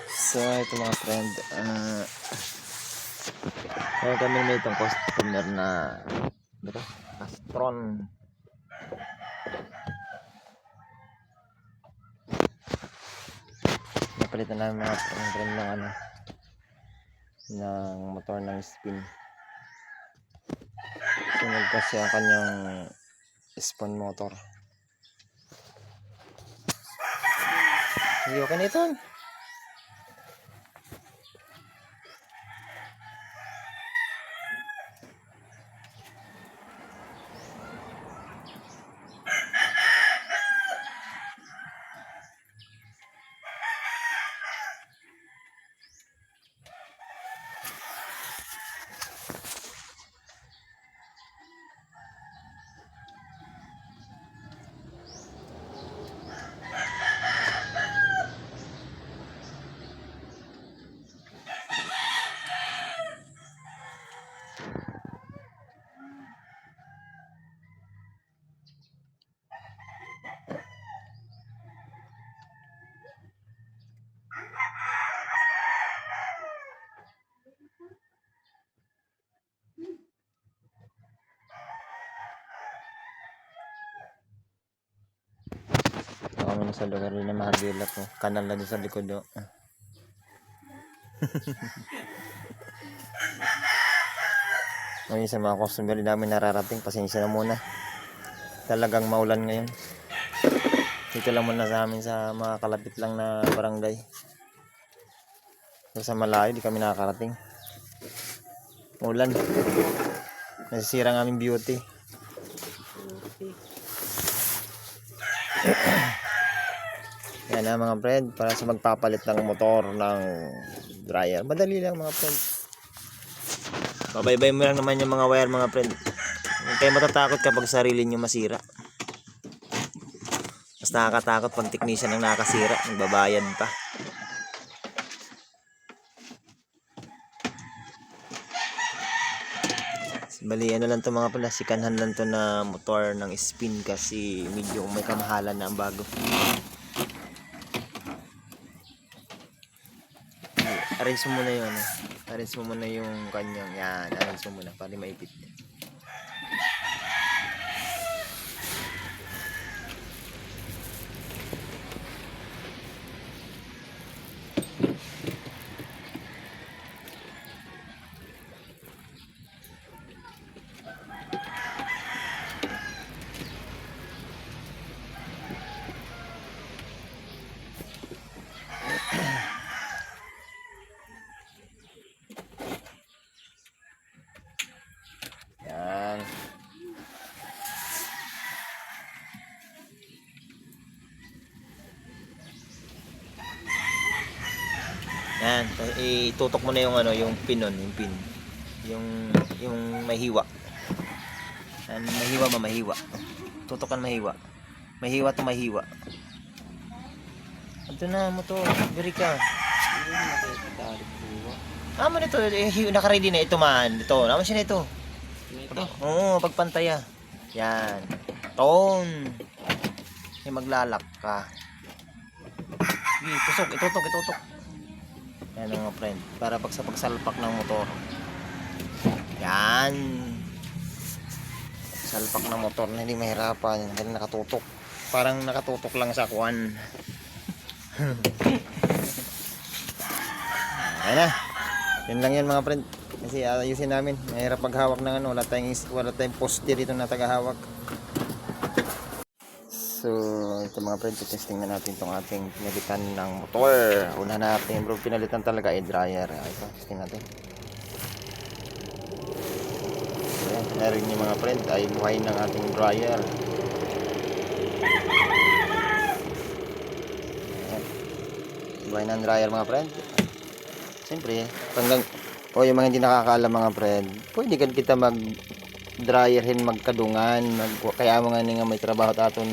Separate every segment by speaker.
Speaker 1: So ito mga friend, kaya kami may itong customer na ito, Astron. Napalitan namin mga friend ng ng motor ng spin. Sunod kasi ang kanyang spin motor. Hindi okay na ito. Kami sa lugar rin na mahagila po. Kanal na din sa likod do. Ngayon sa mga customer namin nararating, pasensya na muna. Talagang maulan ngayon. Dito lang muna sa amin sa mga kalapit lang na barangay. Sa malayo di kami nakakarating. Maulan. Nasisira ang aming beauty. Yan na mga friend, para sa magpapalit ng motor ng dryer. Madali lang mga friend. Pabaybay mo lang naman yung mga wire mga friend. Huwag kayo matatakot kapag sarili nyo masira. Mas nakakatakot pag technician ang nakasira, nagbabayad pa. Bali ano lang to mga pala, sikanhan lang to na motor ng spin kasi medyo may kamahalan na ang bago. Arrange mo muna yung arrange mo muna yung kanyang, yan, arrange mo muna para maipit. Yan. Yan, itutok mo na yung yung pin nun, yung pin. Yung mahiwa. Yan, mahiwa. Tutokan mahiwa. Mahiwa to mahiwa. Ito na mo to, beri ka. Mo nito, naka-ready na ito man. Ito, naman siya na ito. Oo, pagpantaya. Yan. Tone. Yung maglalak ka. Sige, itutok. Yan mga friend. Para pag sa pagsalpak ng motor. Yan. Salpak ng motor na hindi mahirapan. Hindi nakatutok. Parang nakatutok lang sa kuwan. Ayan na. Yun lang yan mga friend. Kasi ayusin namin. Mahirap paghawak ng wala tayong poste dito na tagahawak. So ito mga friend, testing na natin itong ating pinalitan ng motor. Una natin bro, pinalitan talaga ay dryer. Ito, testing natin. Ayan, narin yung mga friend ay buhay ng ating dryer. Ayan. Buhay ng dryer mga friend. Siyempre, hanggang yung mga hindi nakakaalam mga friend, pwede kan kita mag dryerhin magkadungan, kaya mo nga nga may trabaho taton.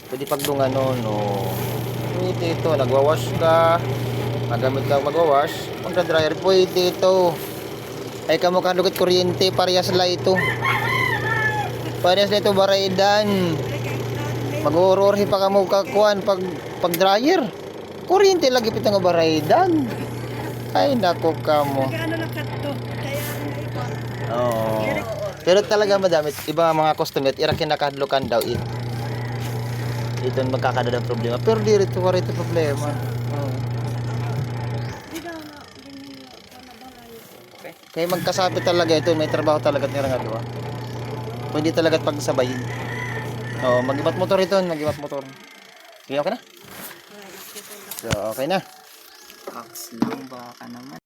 Speaker 1: Pwede pagdungan no. Pwede ito, nagwawash ka, magamit ka magwawash, magka-dryer pwede ito. Ay kamo kan lukit kuryente, parehas la ito. Parehas la ito baraidan. Mag-uurorhi pa kamo kakuan pag dryer. Kuryente lagi pitang baraydan. Ay nako kamo.
Speaker 2: Nag-ano lang kadto. Kaya ano ipon.
Speaker 1: Oo. Pero talaga madami iba mga customer ira kinakadlokan daw ito magkakadala ng problema. Pero di rito problema. Oo.
Speaker 2: Di daw na ganyan na balay.
Speaker 1: Kaya magkasabi talaga ito, may trabaho talaga nila nga diba? Pwede talaga pagsabayin. Oo, mag-ibat motor ito, mag-ibat motor. Okay, okay na? So, okay na.
Speaker 3: Box lang baka naman.